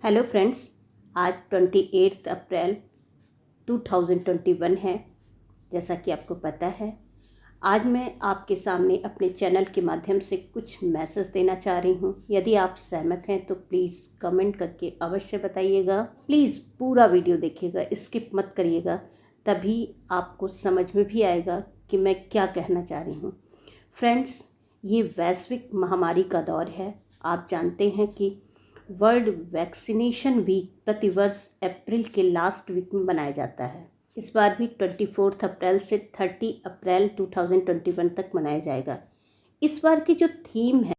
Hello friends, आज 28 अप्रैल 2021 है। जैसा कि आपको पता है, आज मैं आपके सामने अपने चैनल के माध्यम से कुछ मैसेज देना चाह रही हूँ। यदि आप सहमत हैं तो प्लीज़ कमेंट करके अवश्य बताइएगा। प्लीज़ पूरा वीडियो देखिएगा, स्किप मत करिएगा, तभी आपको समझ में भी आएगा कि मैं क्या कहना चाह रही हूँ। फ्रेंड्स, ये वैश्विक महामारी का दौर है। आप जानते हैं कि वर्ल्ड वैक्सीनेशन वीक प्रतिवर्ष अप्रैल के लास्ट वीक में मनाया जाता है। इस बार भी 24 अप्रैल से 30 अप्रैल 2021 तक मनाया जाएगा। इस बार की जो थीम है,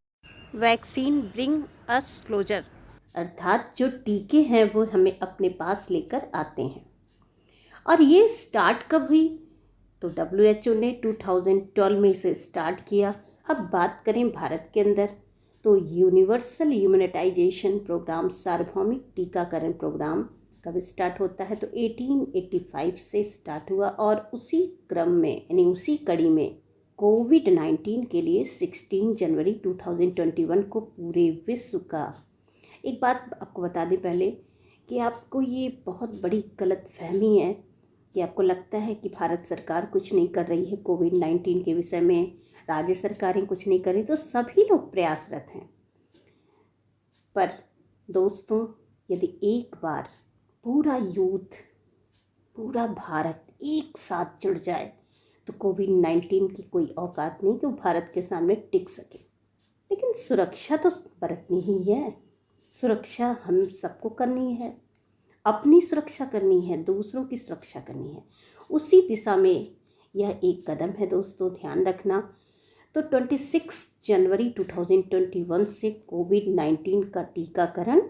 वैक्सीन ब्रिंग अस क्लोजर, अर्थात जो टीके हैं वो हमें अपने पास लेकर आते हैं। और ये स्टार्ट कब हुई? तो WHO ने 2012 में इसे स्टार्ट किया। अब बात करें भारत के अंदर, तो यूनिवर्सल इम्यूनाइजेशन प्रोग्राम, सार्वभौमिक टीकाकरण प्रोग्राम कब स्टार्ट होता है? तो 1885 से स्टार्ट हुआ और उसी क्रम में यानी उसी कड़ी में कोविड-19 के लिए 16 जनवरी 2021 को पूरे विश्व का, एक बात आपको बता दें पहले कि आपको ये बहुत बड़ी गलतफहमी है कि आपको लगता है कि भारत सरकार कुछ नहीं कर रही है कोविड-19 के विषय में, राज्य सरकारें कुछ नहीं कर रही, तो सभी लोग प्रयासरत हैं। पर दोस्तों, यदि एक बार पूरा यूथ, पूरा भारत एक साथ जुड़ जाए तो कोविड-19 की कोई औकात नहीं कि वो भारत के सामने टिक सके। लेकिन सुरक्षा तो बरतनी ही है। सुरक्षा हम सबको करनी है, अपनी सुरक्षा करनी है, दूसरों की सुरक्षा करनी है। उसी दिशा में यह एक कदम है दोस्तों, ध्यान रखना। तो 26 जनवरी 2021 से कोविड-19 का टीकाकरण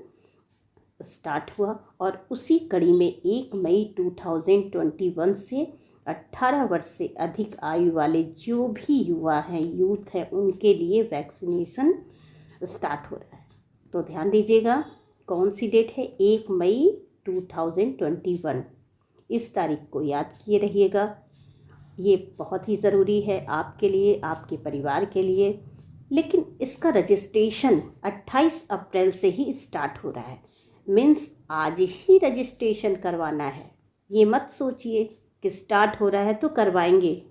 स्टार्ट हुआ और उसी कड़ी में 1 मई 2021 से 18 वर्ष से अधिक आयु वाले जो भी युवा हैं, यूथ हैं, उनके लिए वैक्सीनेशन स्टार्ट हो रहा है। तो ध्यान दीजिएगा, कौन सी डेट है? 1 मई 2021। इस तारीख को याद किए रहिएगा। ये बहुत ही ज़रूरी है आपके लिए, आपके परिवार के लिए। लेकिन इसका रजिस्ट्रेशन 28 अप्रैल से ही स्टार्ट हो रहा है। मीन्स आज ही रजिस्ट्रेशन करवाना है। ये मत सोचिए कि स्टार्ट हो रहा है तो करवाएंगे,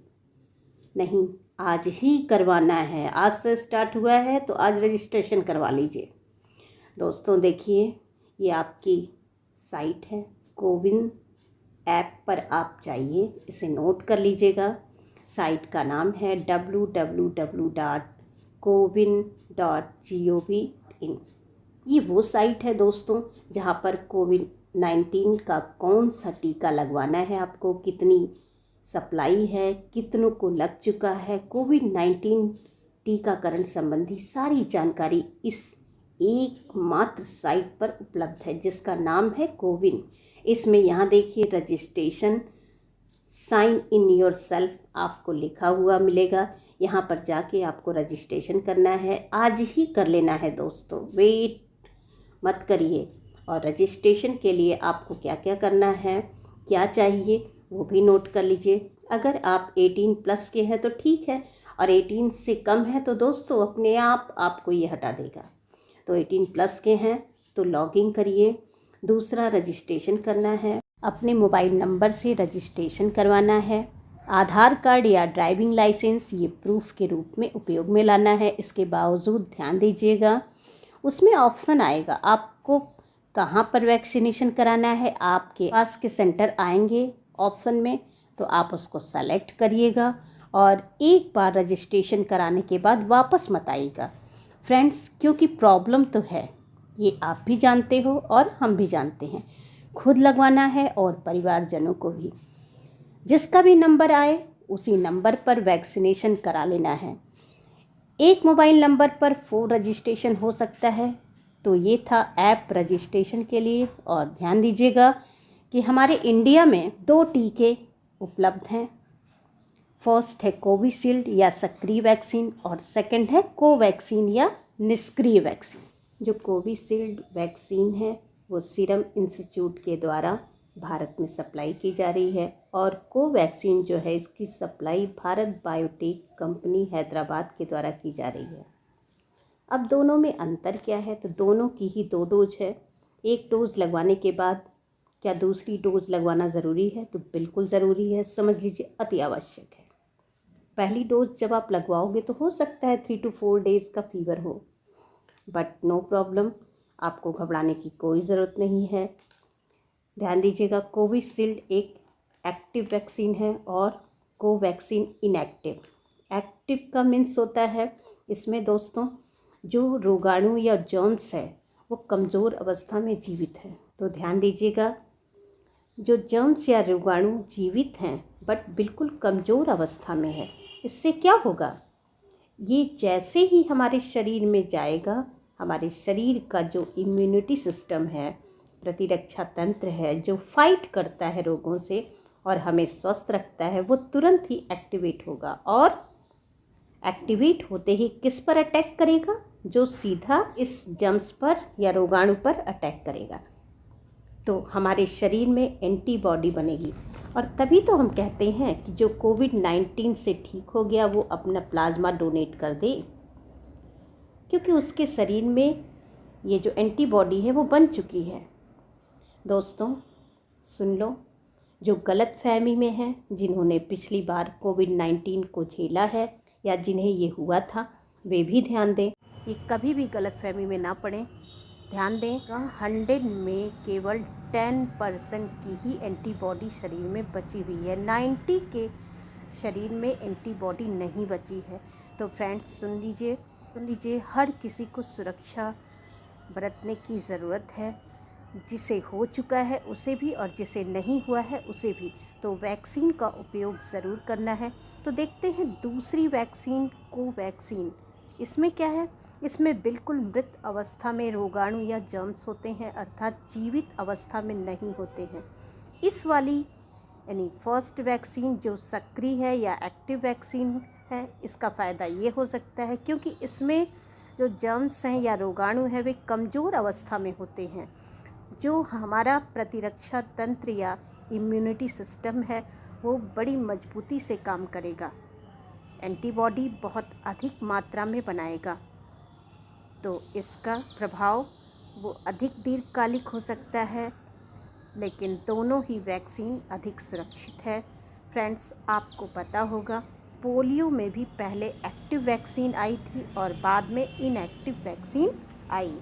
नहीं, आज ही करवाना है। आज से स्टार्ट हुआ है तो आज रजिस्ट्रेशन करवा लीजिए। दोस्तों देखिए, ये आपकी साइट है, कोविन ऐप पर आप जाइए, इसे नोट कर लीजिएगा। साइट का नाम है www.cowin.gov.in। ये वो साइट है दोस्तों जहाँ पर कोविड-19 का कौन सा टीका लगवाना है, आपको कितनी सप्लाई है, कितनों को लग चुका है, कोविड-19 टीकाकरण संबंधी सारी जानकारी इस एकमात्र साइट पर उपलब्ध है जिसका नाम है कोविन। इसमें यहाँ देखिए, registration, sign in yourself आपको लिखा हुआ मिलेगा। यहाँ पर जाके आपको रजिस्ट्रेशन करना है, आज ही कर लेना है दोस्तों, वेट मत करिए। और रजिस्ट्रेशन के लिए आपको क्या क्या करना है, क्या चाहिए, वो भी नोट कर लीजिए। अगर आप 18 प्लस के हैं तो ठीक है, और 18 से कम है तो दोस्तों अपने आप आपको ये हटा देगा। तो 18 प्लस के हैं तो लॉगिन करिए। दूसरा, रजिस्ट्रेशन करना है, अपने मोबाइल नंबर से रजिस्ट्रेशन करवाना है। आधार कार्ड या ड्राइविंग लाइसेंस ये प्रूफ के रूप में उपयोग में लाना है। इसके बावजूद ध्यान दीजिएगा, उसमें ऑप्शन आएगा आपको कहाँ पर वैक्सीनेशन कराना है। आपके पास के सेंटर आएंगे ऑप्शन में, तो आप उसको सेलेक्ट करिएगा और एक बार रजिस्ट्रेशन कराने के बाद वापस मत आइएगा फ्रेंड्स, क्योंकि प्रॉब्लम तो है, ये आप भी जानते हो और हम भी जानते हैं। खुद लगवाना है और परिवारजनों को भी। जिसका भी नंबर आए उसी नंबर पर वैक्सीनेशन करा लेना है। एक मोबाइल नंबर पर 4 रजिस्ट्रेशन हो सकता है। तो ये था ऐप रजिस्ट्रेशन के लिए। और ध्यान दीजिएगा कि हमारे इंडिया में 2 टीके उपलब्ध हैं। फर्स्ट है कोविशील्ड या सक्रिय वैक्सीन और सेकंड है कोवैक्सीन या निष्क्रिय वैक्सीन। जो कोविशील्ड वैक्सीन है वो सीरम इंस्टीट्यूट के द्वारा भारत में सप्लाई की जा रही है और कोवैक्सीन जो है इसकी supply Bharat biotech company Hyderabad के द्वारा की जा रही है। अब दोनों में अंतर क्या है? तो दोनों की ही 2 डोज है। एक डोज़ लगवाने के बाद क्या दूसरी डोज़ लगवाना ज़रूरी है? तो बिल्कुल ज़रूरी है, समझ लीजिए अति आवश्यक है। पहली डोज़ जब आप लगवाओगे तो हो सकता है 3 to 4 डेज़ का फीवर हो, बट नो प्रॉब्लम, आपको घबराने की कोई ज़रूरत नहीं है। ध्यान दीजिएगा, कोविशील्ड एक एक्टिव वैक्सीन है और कोवैक्सीन इनएक्टिव। एक्टिव का मीन्स होता है इसमें दोस्तों जो रोगाणु या जर्म्स है वो कमज़ोर अवस्था में जीवित है। तो ध्यान दीजिएगा, जो जर्म्स या रोगाणु जीवित हैं बट बिल्कुल कमज़ोर अवस्था में है, इससे क्या होगा, ये जैसे ही हमारे शरीर में जाएगा, हमारे शरीर का जो इम्यूनिटी सिस्टम है, प्रतिरक्षा तंत्र है, जो फाइट करता है रोगों से और हमें स्वस्थ रखता है, वो तुरंत ही एक्टिवेट होगा और एक्टिवेट होते ही किस पर अटैक करेगा? जो सीधा इस जर्म्स पर या रोगाणु पर अटैक करेगा। तो हमारे शरीर में एंटीबॉडी बनेगी और तभी तो हम कहते हैं कि जो कोविड-19 से ठीक हो गया वो अपना प्लाज्मा डोनेट कर दे, क्योंकि उसके शरीर में ये जो एंटीबॉडी है वो बन चुकी है। दोस्तों सुन लो, जो गलतफहमी में है, जिन्होंने पिछली बार कोविड-19 को झेला है या जिन्हें ये हुआ था, वे भी ध्यान दें, ये कभी भी गलतफहमी में ना पड़ें। ध्यान दें, 100 में केवल 10% की ही एंटीबॉडी शरीर में बची हुई है, 90 के शरीर में एंटीबॉडी नहीं बची है। तो फ्रेंड्स सुन लीजिए, हर किसी को सुरक्षा बरतने की ज़रूरत है, जिसे हो चुका है उसे भी और जिसे नहीं हुआ है उसे भी। तो वैक्सीन का उपयोग ज़रूर करना है। तो देखते हैं दूसरी वैक्सीन, कोवैक्सीन। इसमें क्या है, इसमें बिल्कुल मृत अवस्था में रोगाणु या जर्म्स होते हैं, अर्थात जीवित अवस्था में नहीं होते हैं। इस वाली यानी फर्स्ट वैक्सीन जो सक्रिय है या एक्टिव वैक्सीन है, इसका फ़ायदा ये हो सकता है क्योंकि इसमें जो जर्म्स हैं या रोगाणु हैं वे कमज़ोर अवस्था में होते हैं। जो हमारा प्रतिरक्षा तंत्र या इम्यूनिटी सिस्टम है वो बड़ी मजबूती से काम करेगा, एंटीबॉडी बहुत अधिक मात्रा में बनाएगा। तो इसका प्रभाव वो अधिक दीर्घकालिक हो सकता है, लेकिन दोनों ही वैक्सीन अधिक सुरक्षित है। फ्रेंड्स आपको पता होगा पोलियो में भी पहले एक्टिव वैक्सीन आई थी और बाद में इनएक्टिव वैक्सीन आई।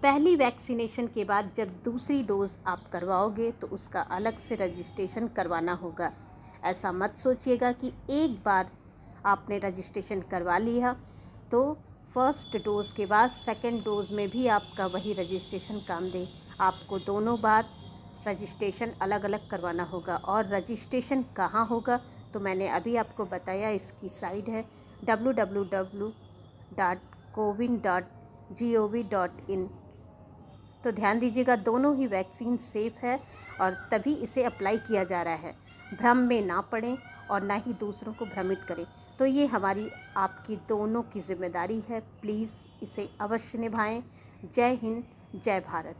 पहली वैक्सीनेशन के बाद जब दूसरी डोज़ आप करवाओगे तो उसका अलग से रजिस्ट्रेशन करवाना होगा। ऐसा मत सोचिएगा कि एक बार आपने रजिस्ट्रेशन करवा लिया तो फर्स्ट डोज़ के बाद सेकंड डोज़ में भी आपका वही रजिस्ट्रेशन काम दे। आपको दोनों बार रजिस्ट्रेशन अलग अलग करवाना होगा। और रजिस्ट्रेशन कहाँ होगा तो मैंने अभी आपको बताया, इसकी साइट है www.cowin.gov.in। तो ध्यान दीजिएगा, दोनों ही वैक्सीन सेफ़ है और तभी इसे अप्लाई किया जा रहा है। भ्रम में ना पड़ें और ना ही दूसरों को भ्रमित करें। तो ये हमारी आपकी दोनों की जिम्मेदारी है, प्लीज़ इसे अवश्य निभाएं। जय हिंद, जय भारत।